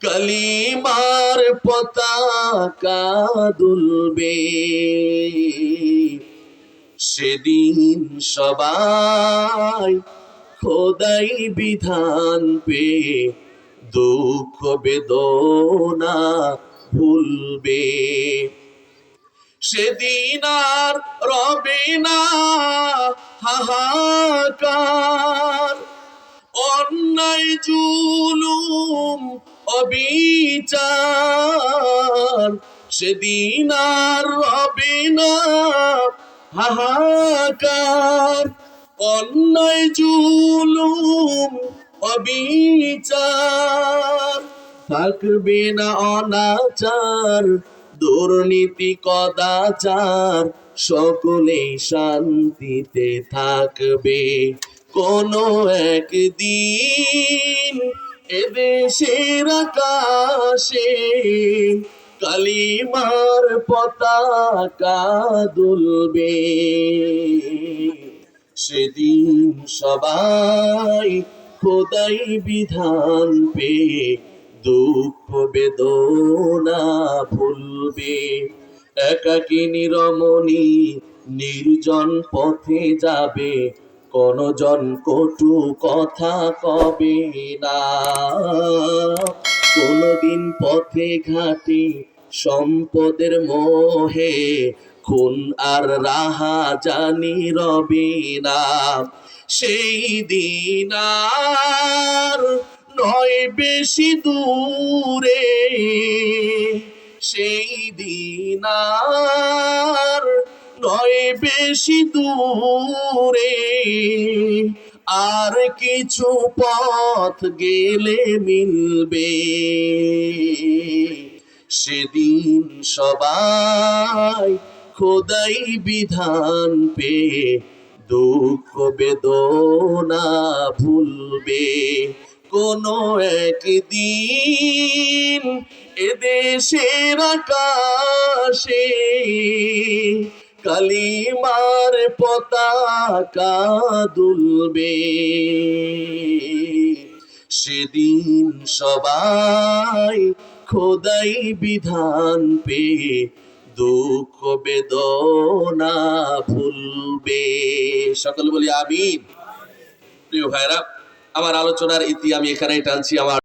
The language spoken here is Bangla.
কালিমার পতাকা দুলবে, সেদিন সবাই খোদাই বিধান পে দুঃখ বেদনা ভুলবে। সেদিন আর রবে না হাহাকার, অন্যায় জুলুম অবিচার। সেদিন আর রবে না হাহাকার, অন্যায় জুলুম অবিচার। থাকবে না অনাচার, দুর্নীতি কদাচার, সকলেই শান্তিতে থাকবে। কোনো একদিন এদেশের আকাশে কালিমার পতাকা দুলবে, সেদিন সবাই খোদাই বিধান পে দুঃখ বেদনা ভুলবে। একাকিনী রমণী নির্জন পথে যাবে, কোন জন কটু কথা কবে না। কোনদিন পথে ঘাটে সম্পদের মোহে খুন আর রাহা জানি রবে না। সেই দিন আর নয় বেশি দূরে, সেই দিন আর নয় বেশি দূরে। আর কিছু পথ গেলে মিলবে, সেদিন সবাই খোদাই বিধান পে দুঃখ বেদনা ভুলবে। কোনো একদিন এদেশের আকাশে কালিমার পতাকা দুলবে, সেদিন সবাই খোদাই বিধান পে দুঃখ বেদনা ভুলবে। সকল বলি আমিন। প্রিয় ভাইরা, আমার আলোচনার ইতি আমি এখানেই টানছি। আমার